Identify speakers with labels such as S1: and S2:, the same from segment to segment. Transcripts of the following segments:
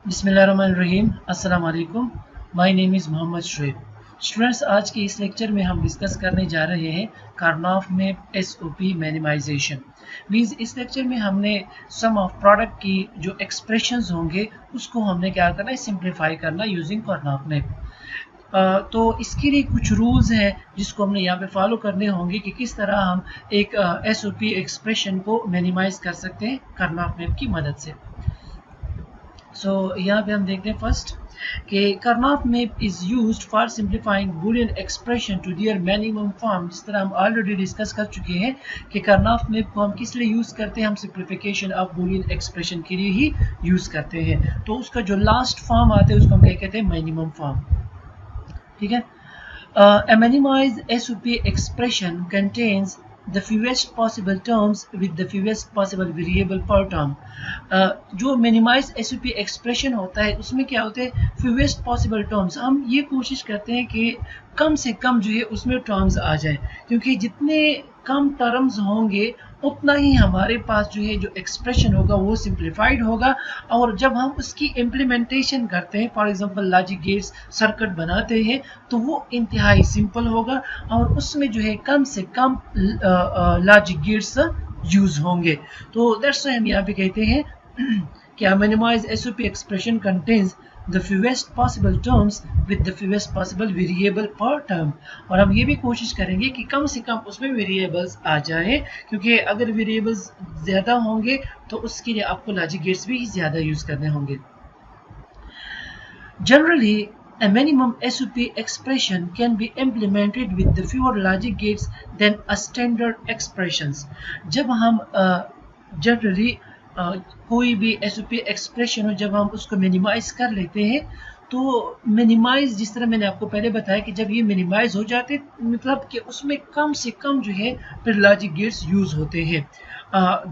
S1: बिस्मिल्लाहिर्रहमानिर्रहीम। अस्सलाम वालेकुम। My name is Mohammad Shuaib. Students, आज के इस लेक्चर में हम डिस्कस करने जा रहे हैं Karnaugh map SOP minimisation. Means इस लेक्चर में हमने सम ऑफ प्रोडक्ट की जो एक्सप्रेशंस होंगे उसको हमने क्या करना है, सिंप्लीफाई करना यूजिंग कार्नोफ मैप। तो इसके लिए कुछ रूल्स हैं जिसको हमने यहाँ पे फॉलो करने होंगे कि किस तरह हम एक एसओपी एक्सप्रेशन को मिनिमाइज कर सकते हैं कार्नोफ मैप की मदद से। सो यहाँ पे हम देखते हैं फर्स्ट कि Karnaugh map is used for simplifying Boolean expression to their minimum form. जिस तरह हम ऑलरेडी डिस्कस कर चुके हैं कि कार्नोफ मैप को हम किस लिए यूज़ करते हैं, हम सिंप्लीफिकेशन ऑफ बूलियन एक्सप्रेशन के लिए ही यूज़ करते हैं। तो उसका जो लास्ट फॉर्म आता है उसको हम क्या कहते हैं, मिनिमम फॉर्म। ठीक है। A minimized SOP expression contains the fewest possible terms with the fewest possible variable per term। जो minimized SOP expression होता है उसमें क्या होते हैं, fewest possible terms। हम ये कोशिश करते हैं कि कम से कम जो है उसमें टर्म्स आ जाए, क्योंकि जितने कम टर्म्स होंगे उतना ही हमारे पास जो है जो एक्सप्रेशन होगा वो सिंप्लीफाइड होगा। और जब हम उसकी इम्प्लीमेंटेशन करते हैं, for example logic gates circuit बनाते हैं, तो वो इंतहाई सिंपल होगा और उसमें जो है कम से कम लॉजिक गेट्स यूज होंगे। तो दैट्स व्हाई हम यहाँ पे कहते हैं कि minimise SOP expression contains the fewest possible terms with the fewest possible variable per term। और हम ये भी कोशिश करेंगे कि कम से कम उसमें वेरिएबल्स आ जाए, क्योंकि अगर वेरिएबल्स ज़्यादा होंगे तो उसके लिए आपको लॉजिक गेट्स भी ज़्यादा यूज़ करने होंगे। Generally, a minimum SOP expression can be implemented with the fewer logic gates than a standard expressions। जब हम जनरली कोई भी एसओपी एक्सप्रेशन हो, जब हम उसको मिनिमाइज कर लेते हैं तो मिनिमाइज, जिस तरह मैंने आपको पहले बताया कि जब ये मिनिमाइज हो जाते मतलब कि उसमें कम से कम जो है फिर लॉजिक गेट्स यूज होते हैं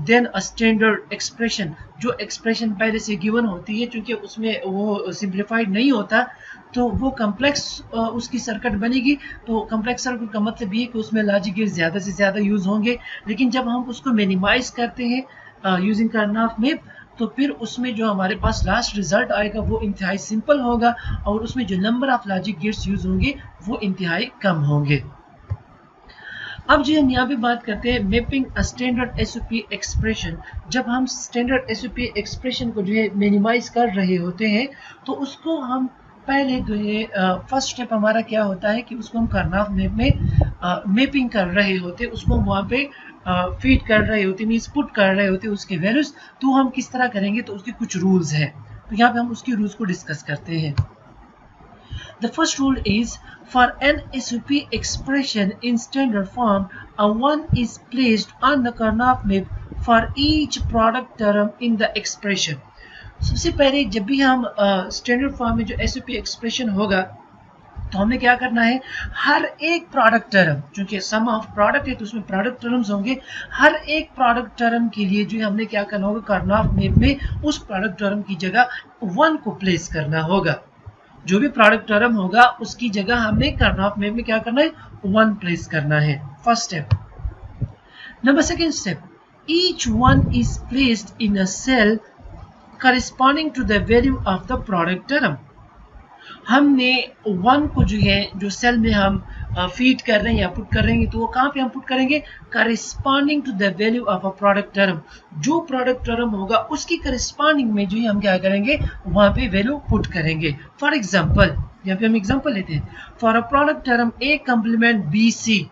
S1: देन अ स्टैंडर्ड एक्सप्रेशन। जो एक्सप्रेशन पहले से गिवन होती है, क्योंकि उसमें वो सिंप्लीफाइड नहीं होता तो वो कम्प्लेक्स उसकी सर्किट बनेगी। तो कम्प्लेक्स सर्किट का मतलब ये कि उसमें लॉजिक गेट्स ज़्यादा से ज़्यादा यूज होंगे। लेकिन जब हम उसको मिनिमाइज करते हैं यूजिंग कार्नोफ मैप, तो फिर उसमें जो हमारे पास लास्ट रिजल्ट आएगा वो इंतहाई सिंपल होगा और उसमें जो number of logic gates use होंगे वो इंतहाई कम होंगे। अब जो हम यहाँ पे बात करते हैं mapping a standard SOP expression. जब हम स्टैंडर्ड एसओपी एक्सप्रेशन को जो है मिनिमाइज कर रहे होते हैं तो उसको हम पहले जो है फर्स्ट स्टेप हमारा क्या होता है कि उसको हम कार्नोफ मैप में मैपिंग कर रहे होते हैं, उसको हम वहाँ पे फीड कर रहे होते, मीन्स पुट कर रहे होते उसके वैल्यूज। तो हम किस तरह करेंगे, तो उसके कुछ रूल्स हैं, तो यहाँ पे हम उसके रूल्स को डिस्कस करते हैं। The first rule is, for an SOP expression in standard form, a 1 is placed on the Karnaugh map for each product term in the expression। सबसे पहले जब भी हम स्टैंडर्ड फॉर्म में जो एसओपी एक्सप्रेशन होगा तो हमें क्या करना है, हर एक प्रोडक्ट टर्म, क्योंकि सम ऑफ प्रोडक्ट है तो उसमें प्रोडक्ट टर्म्स होंगे, हर एक प्रोडक्ट टर्म के लिए जो है हमने क्या करना होगा, कार्नोफ मैप में उस प्रोडक्ट टर्म की जगह 1 को प्लेस करना होगा। जो भी प्रोडक्ट टर्म होगा उसकी जगह हमने कार्नोफ मैप में क्या करना है, 1 प्लेस करना है। First step. Number second step, each one is placed in a cell corresponding to the value of the product term। हमने 1 को जो है जो सेल में हम फीड कर रहे हैं या पुट कर रहे हैं, तो वो कहाँ पे हम पुट करेंगे, corresponding to the value of a product term. जो प्रोडक्ट टर्म होगा उसकी करस्पॉन्डिंग में जो है हम क्या करेंगे, वहाँ पे वैल्यू पुट करेंगे। फॉर एग्जांपल, यहाँ पे हम एग्जांपल लेते हैं, for a product term A complement B C.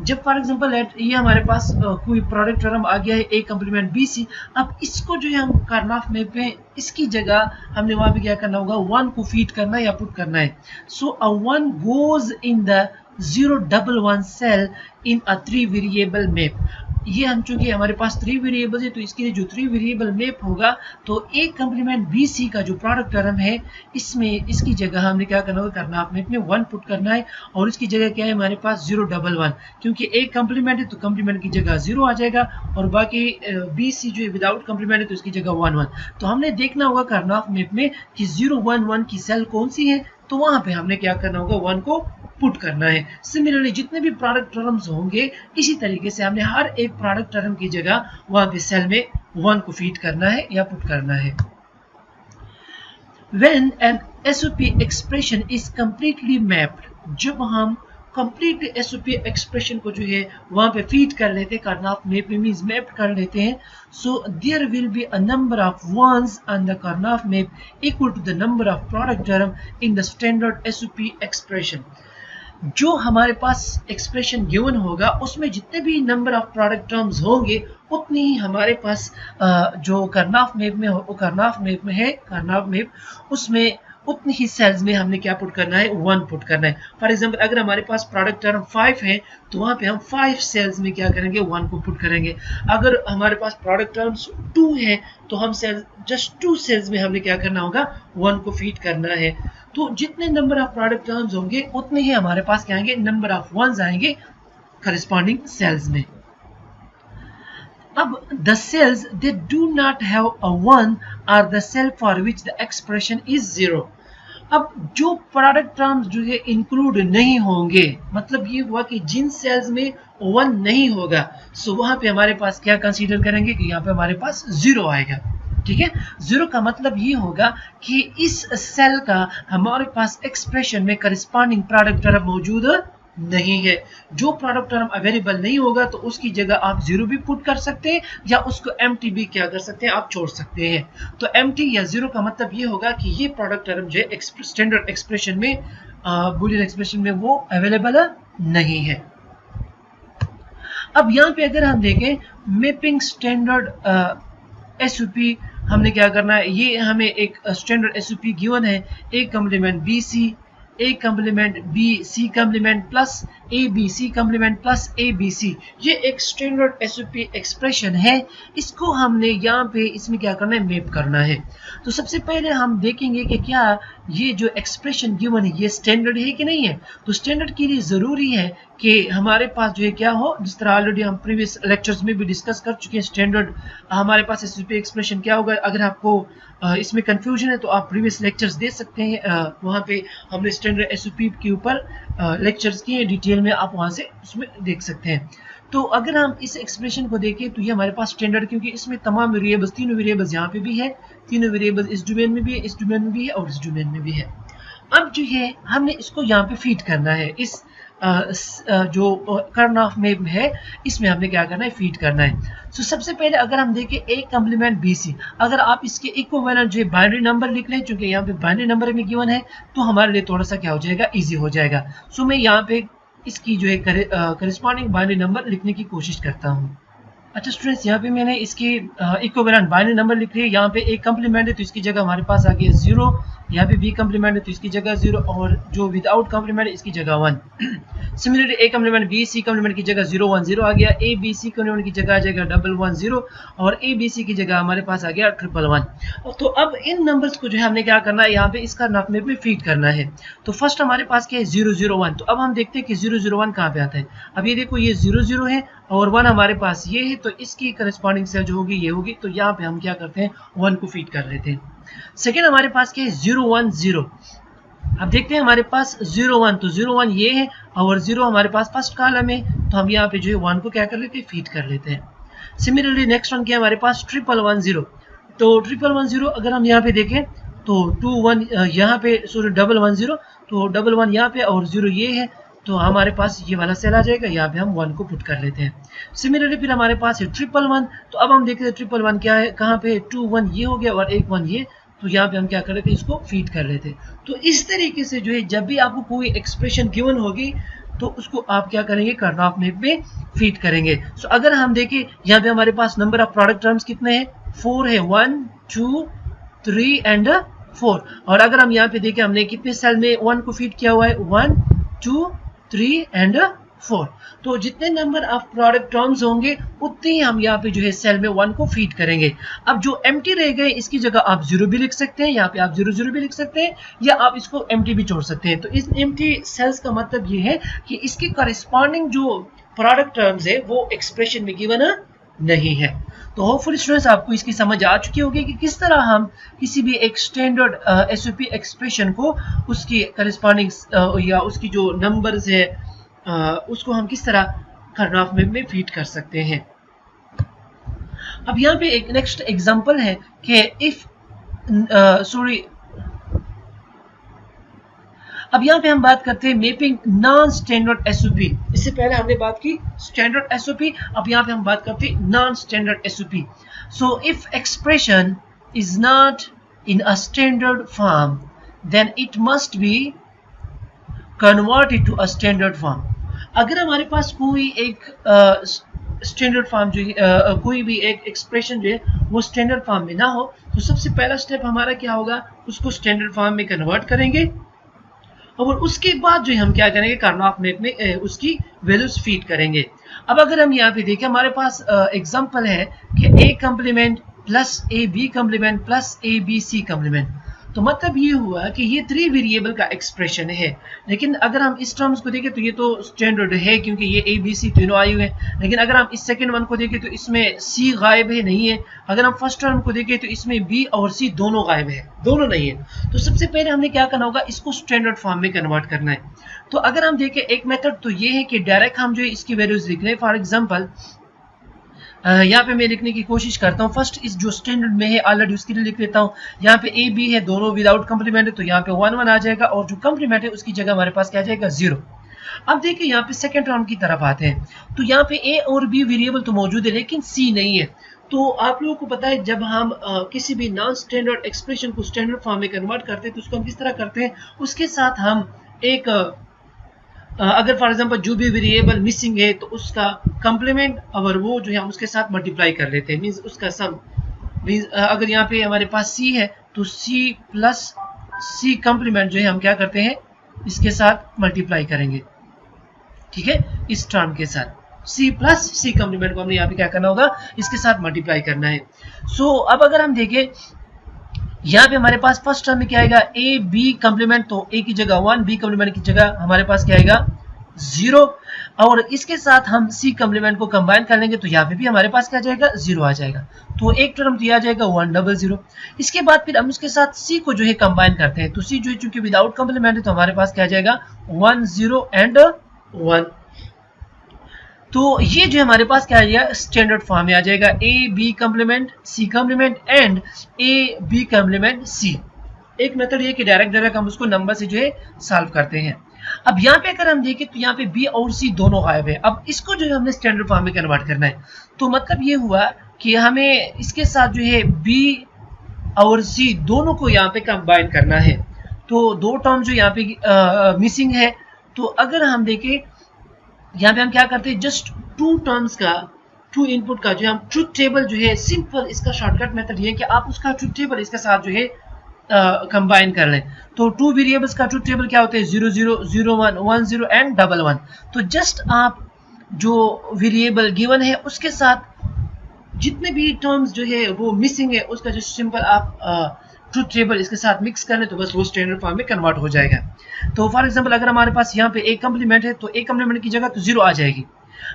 S1: जब फॉर एग्जांपल ये हमारे पास कोई प्रोडक्ट टर्म आ गया है ए कंप्लीमेंट बी सी, अब इसको जो है हम कार्नोफ मैप में इसकी जगह हमने वहां पे क्या करना होगा, 1 को फीड करना है या पुट करना है। So a 1 goes in the 011 cell in a 3 variable map. ये हम चूंकि हमारे पास 3 वेरिएबल्स है तो इसके लिए जो 3 वेरिएबल मैप होगा, तो ए कंप्लीमेंट बी सी का जो प्रोडक्ट टर्म है इसमें इसकी जगह हमने क्या करना होगा, कार्नोफ मैप में 1 पुट करना है और इसकी जगह क्या है हमारे पास 011, क्योंकि ए कंप्लीमेंट है तो कंप्लीमेंट की जगह 0 आ जाएगा और बाकी बी सी जो है विदाउट कंप्लीमेंट है तो इसकी जगह 11। तो हमने देखना होगा कार्नोफ मैप में कि 011 की सेल कौन सी है, तो वहां पे हमने क्या करना होगा, 1 को पुट करना है। सिमिलरली जितने भी प्रोडक्ट टर्म्स होंगे इसी तरीके से हमने हर एक प्रोडक्ट टर्म की जगह वहां पे सेल में 1 को फीड करना है या पुट करना है। When an SOP expression is completely mapped, जब हम कंप्लीट SOP एक्सप्रेशन को जो है वहां पे फीड कर लेते हैं, कर्नॉफ मैप में मींस मैप कर लेते हैं, so there will be a number of ones on the Karnaugh map equal to the number of product term in the standard SOP expression. जो हमारे पास एक्सप्रेशन गिवन होगा उसमें जितने भी नंबर ऑफ प्रोडक्ट टर्म्स होंगे उतनी ही हमारे पास जो कर्नॉफ मैप में कर्नॉफ मैप में है, कर्नॉफ मैप उसमें उतनी ही सेल्स में हमने क्या पुट करना है, 1 पुट करना है। फॉर एग्जांपल अगर हमारे पास प्रोडक्ट टर्म 5 है तो वहां पे हम 5 सेल्स में क्या करेंगे, 1 को पुट करेंगे। अगर हमारे पास प्रोडक्ट टर्म्स 2 है तो हम सेल जस्ट 2 सेल्स में हमने क्या करना होगा, 1 को फीड करना है। तो जितने नंबर ऑफ प्रोडक्ट टर्म्स होंगे उतने ही हमारे पास क्या आएंगे, नंबर ऑफ वंस आएंगे करस्पॉन्डिंग सेल्स में। अब the cells that do not have a 1 are the cell for which the expression is 0। अब जो प्रोडक्ट टर्म्स जो है इंक्लूड नहीं होंगे, मतलब ये हुआ कि जिन सेल्स में 1 नहीं होगा, सो वहां पे हमारे पास क्या कंसीडर करेंगे कि यहाँ पे हमारे पास 0 आएगा। ठीक है, 0 का मतलब ये होगा कि इस सेल का हमारे पास एक्सप्रेशन में करस्पॉन्डिंग प्रोडक्ट टर्म मौजूद नहीं है। जो प्रोडक्ट टर्म अवेलेबल नहीं होगा तो उसकी जगह आप 0 भी पुट कर सकते हैं या उसको एम्प्टी भी क्या कर सकते हैं, आप छोड़ सकते हैं। तो एम्प्टी या 0 का मतलब ये होगा कि ये प्रोडक्ट टर्म जो है स्टैंडर्ड एक्सप्रेशन में, बूलियन एक्सप्रेशन में वो अवेलेबल नहीं है। अब यहाँ पे अगर हम देखें मैपिंग स्टैंडर्ड SOP, हमने क्या करना है, ये हमें एक स्टैंडर्ड SOP गिवन है, A complement BC, A complement B C complement plus AB C complement plus ABC। ये एक स्टैंडर्ड SOP एक्सप्रेशन है, इसको हमने यहाँ पे इसमें क्या करना है, मैप करना है। तो सबसे पहले हम देखेंगे कि क्या ये जो एक्सप्रेशन गिवन है ये स्टैंडर्ड है कि नहीं है। तो स्टैंडर्ड के लिए ज़रूरी है कि हमारे पास जो है क्या हो, जिस तरह ऑलरेडी हम प्रीवियस लेक्चर्स में भी डिस्कस कर चुके हैं, स्टैंडर्ड हमारे पास SOP एक्सप्रेशन क्या होगा। अगर आपको इसमें कंफ्यूजन है तो आप प्रीवियस लेक्चर्स दे सकते हैं, वहाँ पे हमने स्टैंडर्ड SOP के ऊपर लेक्चर्स किए डिटेल में, आप वहाँ से उसमें देख सकते हैं। तो अगर हम इस एक्सप्रेशन को देखें तो ये हमारे पास स्टैंडर्ड, क्योंकि इसमें तमाम वेरिएबल्स, तीनों वेरिएबल्स यहाँ पे भी है, तीनों वेरिएबल्स इस डोमेन में भी है, इस डोमेन में भी है और इस डोमेन में भी है। अब जो है हमने इसको यहाँ पे फीड करना है, इस जो कर्नॉफ मैप है इसमें हमने क्या करना है, फीड करना है। सो सबसे पहले अगर हम देखें A कॉम्प्लीमेंट BC, अगर आप इसके इक्विवेलेंट जो बाइनरी नंबर लिख लें, क्योंकि यहाँ पे बाइनरी नंबर में गिवन है तो हमारे लिए थोड़ा सा क्या हो जाएगा, इजी हो जाएगा। सो मैं यहाँ पे इसकी जो है करस्पॉन्डिंग बाइनरी नंबर लिखने की कोशिश करता हूँ। अच्छा स्टूडेंट्स, यहाँ पे मैंने इसकी इक्विवेलेंट बाइनरी नंबर लिख लिया। यहाँ पे A कॉम्प्लीमेंट है तो इसकी जगह हमारे पास आ गया 0, यहाँ पे B कॉम्प्लीमेंट है तो इसकी जगह 0, और जो विदाउट कॉम्प्लीमेंट है इसकी जगह 1। Similarly A complement B C complement की जगह 0 1 0 आ गया, A B C कॉम्प्लीमेंट की जगह आ जाएगा 1 1 0, और A B C की जगह हमारे पास आ गया 1 1 1। तो अब इन नंबर्स को जो है हमने क्या करना है, यहाँ पे इसका कर्नॉफ मैप में फीड करना है। तो फर्स्ट हमारे पास क्या है, 0 0 1। तो अब हम देखते हैं कि 0 0 1 कहाँ पे आता है। अब ये देखो ये 0 0 है और 1 हमारे पास ये है, तो इसकी करस्पॉन्डिंग सेल जो होगी ये होगी, तो यहाँ पे हम क्या करते हैं, 1 को फीड कर लेते हैं। सेकेंड हमारे पास क्या है, 0 1 0। अब देखते हैं हमारे पास 0 1, तो 0 1 ये है और 0 हमारे पास फर्स्ट कॉलम है, तो हम यहाँ पे जो है 1 को क्या कर लेते हैं, फीड कर लेते हैं। सिमिलरली नेक्स्ट वन क्या है हमारे पास, 1 1 0। तो 1 1 0 अगर हम यहाँ पे देखें तो 2 1 यहाँ पे, सॉरी 1 1 0, तो 1 1 यहाँ पे और 0 ये है, तो हमारे पास ये वाला सेल आ जाएगा, यहाँ पे हम 1 को पुट कर लेते हैं। सिमिलरली फिर हमारे पास है 1 1 1। तो अब हम देखते हैं 1 1 क्या है, कहाँ पे, 2 1 ये हो गया और 1 1 ये, तो यहाँ पे हम क्या कर लेते हैं, इसको फीड कर लेते हैं। तो इस तरीके से जो है जब भी आपको कोई एक्सप्रेशन गिवन होगी तो उसको आप क्या करेंगे, कर्नॉफ मैप में फीड करेंगे। सो अगर हम देखें यहाँ पे हमारे पास नंबर ऑफ प्रोडक्ट टर्म्स कितने हैं, 4 है, 1 2 3 एंड 4। और अगर हम यहाँ पे देखें हमने कितने सेल में 1 को फीड किया हुआ है, 1 2 3 एंड 4। तो जितने नंबर ऑफ प्रोडक्ट टर्म्स होंगे उतने ही हम यहाँ पे जो है सेल में 1 को फीड करेंगे। अब जो एम्प्टी रह गए इसकी जगह आप 0 भी लिख सकते हैं, यहाँ पे आप 0 0 भी लिख सकते हैं, या आप इसको एम्प्टी भी छोड़ सकते हैं। तो इस एम्प्टी सेल्स का मतलब ये है कि इसके करस्पॉन्डिंग जो प्रोडक्ट टर्म्स है वो एक्सप्रेशन में गिवन नहीं है। तो होपफुली स्टूडेंट्स आपको इसकी समझ आ चुकी होगी कि किस तरह हम किसी भी एक स्टैंडर्ड SOP एक्सप्रेशन को उसकी करस्पॉन्डिंग या उसकी जो नंबर्स है उसको हम किस तरह कर्नॉफ मैप में फीड कर सकते हैं। अब यहाँ पे एक नेक्स्ट एग्जांपल है कि इफ अब यहाँ पे हम बात करते हैं मैपिंग नॉन स्टैंडर्ड एसओपी। इससे पहले हमने बात की स्टैंडर्ड एसओपी, अब यहाँ पे हम बात करते हैं non standard SOP. So if expression is not in a standard form then it must be converted to a standard form. अगर हमारे पास कोई एक स्टैंडर्ड फॉर्म जो है, कोई भी एक एक्सप्रेशन जो है वो स्टैंडर्ड फॉर्म में ना हो, तो सबसे पहला स्टेप हमारा क्या होगा, उसको स्टैंडर्ड फॉर्म में कन्वर्ट करेंगे और उसके बाद जो हम क्या करेंगे, कार्नोफ मैप में उसकी वैल्यूज फीड करेंगे। अब अगर हम यहाँ पे देखें, हमारे पास एग्जांपल है कि a complement plus A B complement plus A B C complement. तो मतलब ये हुआ कि ये 3 वेरिएबल का एक्सप्रेशन है। लेकिन अगर हम इस टर्म्स को देखें तो ये तो स्टैंडर्ड है क्योंकि ये ए बी सी तीनों आए हुए हैं। लेकिन अगर हम इस सेकंड वन को देखें तो इसमें सी गायब है, नहीं है। अगर हम फर्स्ट टर्म को देखें तो इसमें बी और सी दोनों गायब है, दोनों नहीं है। तो सबसे पहले हमने क्या करना होगा, इसको स्टैंडर्ड फॉर्म में कन्वर्ट करना है। तो अगर हम देखें एक मेथड तो ये है कि डायरेक्ट हम जो है इसकी वैल्यूज लिख लें। फॉर एग्जाम्पल यहाँ पे मैं लिखने की कोशिश करता हूँ। फर्स्ट इस जो स्टैंडर्ड में है ऑलरेडी उसके लिए लिख लेता हूँ। यहाँ पे ए बी है, दोनों विदाउट कॉम्प्लीमेंट है, तो यहाँ पे 1 1 आ जाएगा और जो कॉम्प्लीमेंट है उसकी जगह हमारे पास क्या आ जाएगा, 0। अब देखिए यहाँ पे सेकंड टर्म की तरफ आते हैं। तो यहाँ पे ए और बी वेरिएबल तो मौजूद है लेकिन सी नहीं है। तो आप लोगों को पता है जब हम किसी भी नॉन स्टैंडर्ड एक्सप्रेशन को स्टैंडर्ड फॉर्म में कन्वर्ट करते हैं तो उसको हम किस तरह करते हैं, उसके साथ हम एक अगर फॉर एग्जांपल जो भी वेरिएबल मिसिंग है तो उसका कंप्लीमेंट और वो जो है हम उसके साथ मल्टीप्लाई कर लेते हैं, मींस उसका सम। मींस अगर यहाँ पे हमारे पास सी है तो सी प्लस सी कंप्लीमेंट जो है हम क्या करते हैं, इसके साथ मल्टीप्लाई करेंगे, ठीक है, इस टर्म के साथ। सी प्लस सी कंप्लीमेंट को हमने यहाँ पे क्या करना होगा, इसके साथ मल्टीप्लाई करना है। सो अब अगर हम देखें यहाँ पे हमारे पास फर्स्ट टर्म में क्या आएगा, ए बी कॉम्प्लीमेंट, तो ए की जगह 1, बी कॉम्प्लीमेंट की जगह हमारे पास क्या आएगा, 0। और इसके साथ हम सी कॉम्प्लीमेंट को कंबाइन कर लेंगे तो यहाँ पे भी हमारे पास क्या जाएगा, 0 आ जाएगा। तो एक टर्म तो आ जाएगा 100। इसके बाद फिर हम उसके साथ सी को जो है कंबाइन करते हैं। तो सी जो है चूंकि विदाउट कॉम्प्लीमेंट है तो हमारे पास क्या जाएगा, 1 0 एंड 1। तो ये जो हमारे पास क्या आ जाएगा, स्टैंडर्ड फॉर्म में आ जाएगा, A B complement C complement and A B complement C. एक मेथड ये कि डायरेक्ट हम उसको नंबर से जो है सॉल्व करते हैं। अब यहाँ पे अगर हम देखें तो यहाँ पे बी और सी दोनों गायब है। अब इसको जो है हमने स्टैंडर्ड फॉर्म में कन्वर्ट करना है। तो मतलब ये हुआ कि हमें इसके साथ जो है बी और सी दोनों को यहाँ पे कंबाइन करना है। तो दो टर्म जो यहाँ पे मिसिंग है, तो अगर हम देखें यहाँ पे हम क्या करते हैं, जस्ट 2 टर्म्स का 2 इनपुट का जो हम ट्रुथ टेबल जो है, सिंपल इसका शॉर्टकट मेथड ये है कि आप उसका ट्रुथ टेबल इसके साथ जो है कंबाइन कर लें। तो 2 वेरिएबल्स का ट्रुथ टेबल क्या होते हैं, 0 0 0 1 1 0 एंड 1 1। तो जस्ट आप जो वेरिएबल गिवन है उसके साथ जितने भी टर्म्स जो है वो मिसिंग है उसका जो सिंपल आप ट्रुथ टेबल इसके साथ मिक्स कर लें तो बस वो स्टैंडर्ड फॉर्म में कन्वर्ट हो जाएगा। तो फॉर एग्जांपल अगर हमारे पास यहाँ पे ए कॉम्प्लीमेंट है तो ए कॉम्प्लीमेंट की जगह तो 0 आ जाएगी।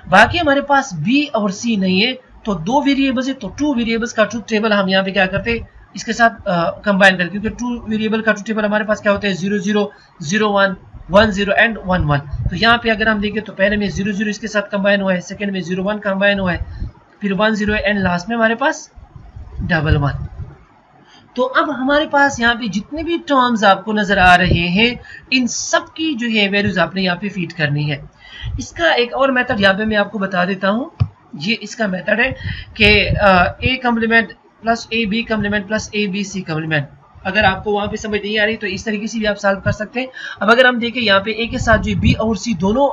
S1: बाकी हमारे पास बी और सी नहीं है, तो 2 वेरिएबल्स है, तो 2 वेरिएबल्स का ट्रुथ टेबल हम यहाँ पे क्या करते हैं, इसके साथ कंबाइन करते, क्योंकि 2 वेरिएबल का ट्रुथ टेबल हमारे पास क्या होता है, 0 0 0 1 1 0 एंड 1 1। तो यहाँ पे अगर हम देखें तो पहले में 0 0 इसके साथ कंबाइन हुआ है, सेकंड में 0 1 कंबाइन हुआ है, फिर 1 0 एंड लास्ट में हमारे पास 1 1। तो अब हमारे पास यहाँ पे जितने भी टर्म्स आपको नजर आ रहे हैं इन सब की जो है वैल्यूज आपने यहाँ पे फीड करनी है। इसका एक और मेथड यहाँ पे मैं आपको बता देता हूँ। ये इसका मेथड है कि A complement plus A B complement plus A B C complement. अगर आपको वहां पे समझ नहीं आ रही तो इस तरीके से भी आप सॉल्व कर सकते हैं। अब अगर हम देखें यहाँ पे ए के साथ जो बी और सी दोनों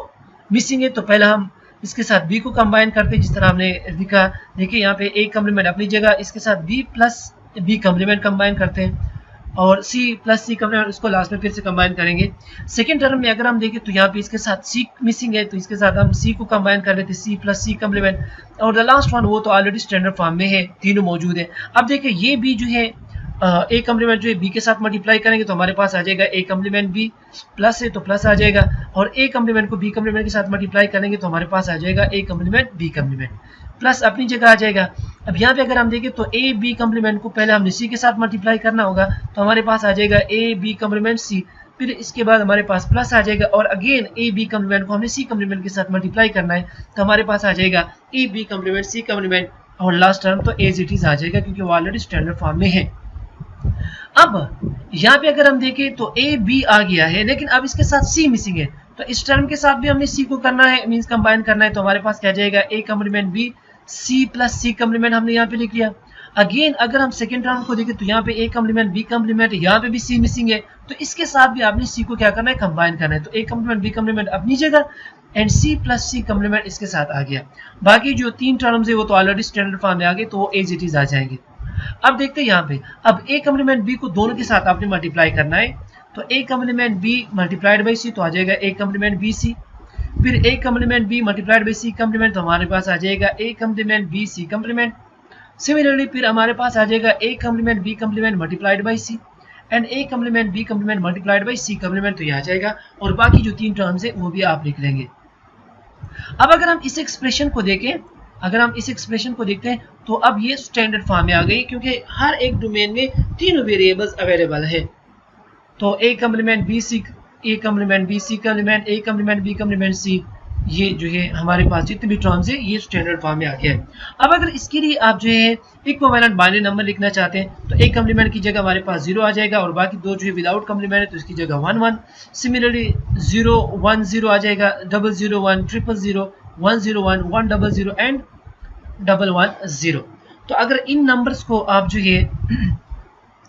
S1: मिसिंग है तो पहले हम इसके साथ बी को कंबाइन करते हैं, जिस तरह हमने लिखा। देखिए यहाँ पे ए कॉम्प्लीमेंट अपनी जगह, इसके साथ B plus B complement combine करते हैं और सी प्लस सी कॉम्प्लीमेंट उसको लास्ट में फिर से कंबाइन करेंगे। सेकंड टर्म में अगर हम देखें तो यहाँ पे इसके साथ सी मिसिंग है तो इसके साथ हम सी को कंबाइन कर लेते हैं, सी प्लस सी कॉम्प्लीमेंट। और द लास्ट वन वो तो ऑलरेडी स्टैंडर्ड फॉर्म में है, तीनों मौजूद है। अब देखिए ये बी जो है ए कॉम्प्लीमेंट जो है बी के साथ मल्टीप्लाई करेंगे तो हमारे पास आ जाएगा ए कॉम्प्लीमेंट बी, प्लस है तो प्लस आ जाएगा, और ए कॉम्प्लीमेंट को बी कॉम्प्लीमेंट के साथ मल्टीप्लाई करेंगे तो हमारे पास आ जाएगा A complement B complement, plus अपनी जगह आ जाएगा। अब यहाँ पे अगर हम देखें तो ए बी कॉम्प्लीमेंट को पहले हमने सी के साथ मल्टीप्लाई करना होगा तो हमारे पास आ जाएगा ए बी कॉम्प्लीमेंट सी, फिर इसके बाद हमारे पास प्लस आ जाएगा और अगेन ए बी कॉम्प्लीमेंट को हमने सी कॉम्प्लीमेंट के साथ मल्टीप्लाई करना है तो हमारे पास आ जाएगा A B complement C complement, और लास्ट टर्म तो एज इट इज आ जाएगा क्योंकि वो ऑलरेडी स्टैंडर्ड फॉर्म में है। अब यहाँ पे अगर हम देखें तो ए बी आ गया है, लेकिन अब इसके साथ सी मिसिंग है, तो इस टर्म के साथ भी हमने सी को करना है, मींस कंबाइन करना है। तो हमारे पास क्या जाएगा, A complement B, C plus C complement हमने यहाँ पे लिख लिया। अगेन अगर हम सेकंड टर्म को देखें तो यहाँ पे ए कॉम्प्लीमेंट बी कॉम्प्लीमेंट, यहाँ पे भी सी मिसिंग है, तो इसके साथ भी आपने सी को क्या करना है, कंबाइन करना है। तो ए कॉम्प्लीमेंट बी कॉम्प्लीमेंट अपनी जगह and C plus C complement इसके साथ आ गया। बाकी जो 3 टर्म्स है वो तो ऑलरेडी स्टैंडर्ड फॉर्म में आ गए, तो वो एज इट इज आ जाएंगे। अब देखते हैं यहाँ पे, अब ए कॉम्प्लीमेंट बी को दोनों के साथ आपने मल्टीप्लाई करना है, तो A complement B multiplied by C तो आ जाएगा ए कॉम्प्लीमेंट बी सी, फिर A complement B multiplied by C complement तो हमारे पास आ जाएगा A complement B C complement. Similarly फिर हमारे पास आ जाएगा A complement B complement multiplied by C and A complement B complement multiplied by C complement, तो यह आ जाएगा। और बाकी जो 3 टर्म्स है वो भी आप लिख लेंगे। अब अगर हम इस एक्सप्रेशन को देखें, अगर हम इस एक्सप्रेशन को देखते हैं तो अब ये स्टैंडर्ड फॉर्म में आ गई, क्योंकि हर एक डोमेन में 3 वेरिएबल्स अवेलेबल है। तो A complement B C, A complement B C complement, A complement B complement C, ये जो है हमारे पास जितने भी टर्म्स है ये स्टैंडर्ड फॉर्म में आ गया है। अब अगर इसके लिए आप जो है इक्विवेलेंट बाइनरी नंबर लिखना चाहते हैं तो ए कॉम्प्लीमेंट की जगह हमारे पास 0 आ जाएगा, और बाकी दो जो है विदाउट कॉम्प्लीमेंट है तो इसकी जगह 1 1। सिमिलरली 0 1 0 आ जाएगा, 0 0 1 0 0 1 0 1 1 0 0 एंड 1 1 0। तो अगर इन नंबर्स को आप जो है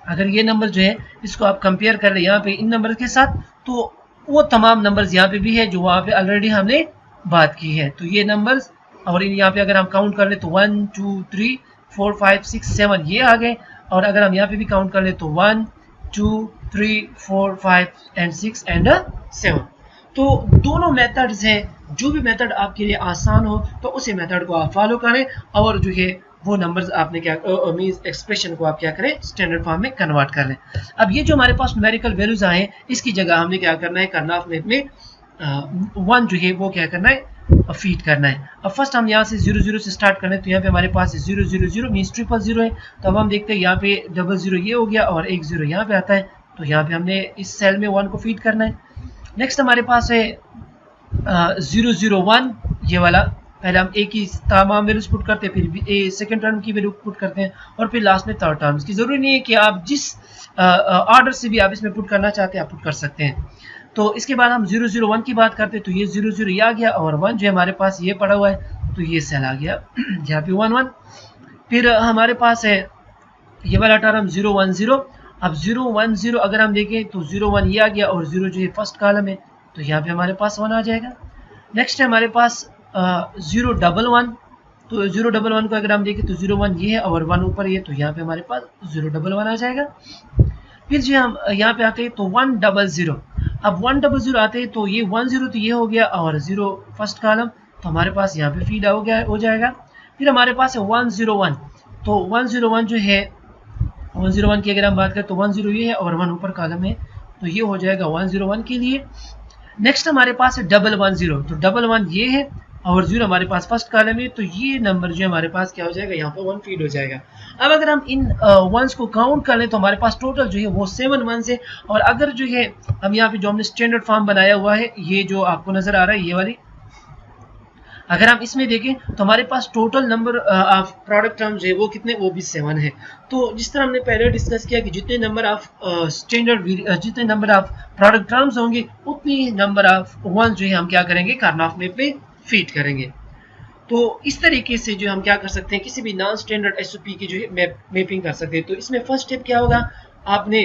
S1: अगर ये नंबर जो है इसको आप कंपेयर कर ले यहाँ पे इन नंबर के साथ, तो वो तमाम नंबर्स यहाँ पे भी है जो वहाँ पे ऑलरेडी हमने बात की है। तो ये नंबर्स, और यहाँ पे अगर हम काउंट कर ले तो 1 2 3 4 5 6 7 ये आ गए, और अगर हम यहाँ पे भी काउंट कर ले तो 1 2 3 4 5 एंड 6 एंड 7। तो दोनों मेथड्स हैं, जो भी मेथड आपके लिए आसान हो तो उसी मेथड को आप फॉलो करें, और जो है वो नंबर्स आपने क्या मींस एक्सप्रेशन को आप क्या करें, स्टैंडर्ड फॉर्म में कन्वर्ट कर लें। अब ये जो हमारे पास न्यूमेरिकल वैल्यूज आए इसकी जगह हमने क्या करना है, करनाफ में 1 जो है वो क्या करना है, फीड करना है। अब फर्स्ट हम यहाँ से 0 0 से स्टार्ट करना है, तो यहाँ पे हमारे पास 0 0 0 मींस 0 0 है। तो अब हम देखते हैं यहाँ पे 0 0 ये हो गया और 1 0 यहाँ पे आता है, तो यहाँ पे हमने इस सेल में 1 को फीड करना है। नेक्स्ट हमारे पास है 0 0 1 ये वाला, पहले हम ए की तमाम वैल्यूज पुट करते हैं, फिर सेकंड टर्म की वैल्यू पुट करते हैं, और फिर लास्ट में थर्ड टर्म्स की। जरूरी नहीं है कि आप जिस ऑर्डर से भी आप इसमें पुट करना चाहते हैं आप पुट कर सकते हैं। तो इसके बाद हम 0 0 1 की बात करते हैं, तो ये 0 0 ये आ गया, और 1 जो हमारे पास ये पड़ा हुआ है, तो ये सेल आ गया यहाँ पे 1 1। फिर हमारे पास है ये वाला टर्म 0 1 0। अब 0 1 0 अगर हम देखें तो 0 1 ये आ गया, और 0 जो है फर्स्ट कॉलम है, तो यहाँ पे हमारे पास 1 आ जाएगा। नेक्स्ट है हमारे पास 0 1 1। तो 0 1 1 को अगर हम देखें तो 0 1 ये है और 1 ऊपर ये, तो यहाँ पे हमारे पास 0 1 1 आ जाएगा। फिर जो हम यहाँ पे आते हैं तो 1 0 0। अब 1 0 0 आते हैं तो ये 1 0 तो ये हो गया, और 0 फर्स्ट कॉलम, तो हमारे पास यहाँ पे फीड हो जाएगा। फिर हमारे पास है 1 0 1। तो 1 0 1 जो है 1 0 1 की अगर हम बात करें तो 1 0 ये है और 1 ऊपर कॉलम है, तो ये हो जाएगा 1 0 1 के लिए। नेक्स्ट हमारे पास है 1 1 0। तो 1 1 ये है और 0 हमारे पास फर्स्ट कॉलम है, तो ये नंबर जो हमारे पास क्या हो जाएगा, यहाँ पर 1 फीड हो जाएगा। अब अगर हम इन वंस को काउंट कर लें तो हमारे पास टोटल जो है वो 7 वंस है। और अगर जो है हम यहाँ पे जो हमने स्टैंडर्ड फॉर्म बनाया हुआ है, ये जो आपको नजर आ रहा है ये वाली, अगर हम इसमें देखें तो हमारे पास total number of product terms है वो कितने, वो भी 7 है। तो जिस तरह हमने पहले डिस्कस किया कि जितने नंबर ऑफ जितने नंबर ऑफ प्रोडक्ट टर्म्स होंगे उतनी नंबर ऑफ वंस जो है हम क्या करेंगे, कार्नोफ मैप में फीड करेंगे। तो इस तरीके से जो हम क्या कर सकते हैं, किसी भी नॉन स्टैंडर्ड एसओपी की जो है मैपिंग कर सकते हैं। तो इसमें फर्स्ट स्टेप क्या होगा, आपने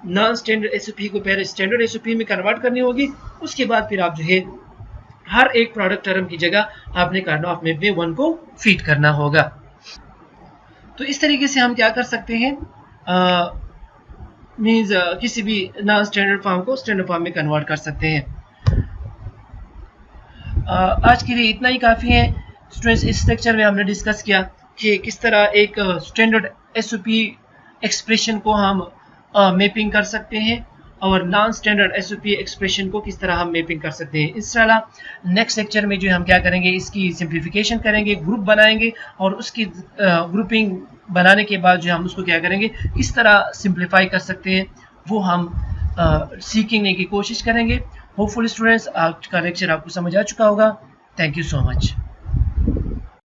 S1: नॉन स्टैंडर्ड एसओपी को पहले स्टैंडर्ड एसओपी में कन्वर्ट करनी होगी, उसके बाद फिर आप जो है हर एक प्रोडक्ट टर्म की जगह आपने कार्नोफ मैप में 1 को फीड करना होगा। तो इस तरीके से हम क्या कर सकते हैं, मींस किसी भी नॉन स्टैंडर्ड फॉर्म को स्टैंडर्ड फॉर्म में कन्वर्ट कर सकते हैं। आज के लिए इतना ही काफ़ी है स्टूडेंट्स। इस लेक्चर में हमने डिस्कस किया कि किस तरह एक स्टैंडर्ड एसओपी एक्सप्रेशन को हम मैपिंग कर सकते हैं और नॉन स्टैंडर्ड एसओपी एक्सप्रेशन को किस तरह हम मैपिंग कर सकते हैं। इंशाल्लाह नेक्स्ट लेक्चर में जो हम क्या करेंगे, इसकी सिंप्लीफिकेशन करेंगे, ग्रुप बनाएंगे, और उसकी ग्रुपिंग बनाने के बाद जो हम उसको क्या करेंगे, किस तरह सिंप्लीफाई कर सकते हैं, वो हम सीखने की कोशिश करेंगे। होपफुली स्टूडेंट्स आज का लेक्चर आपको समझ आ चुका होगा। Thank you so much.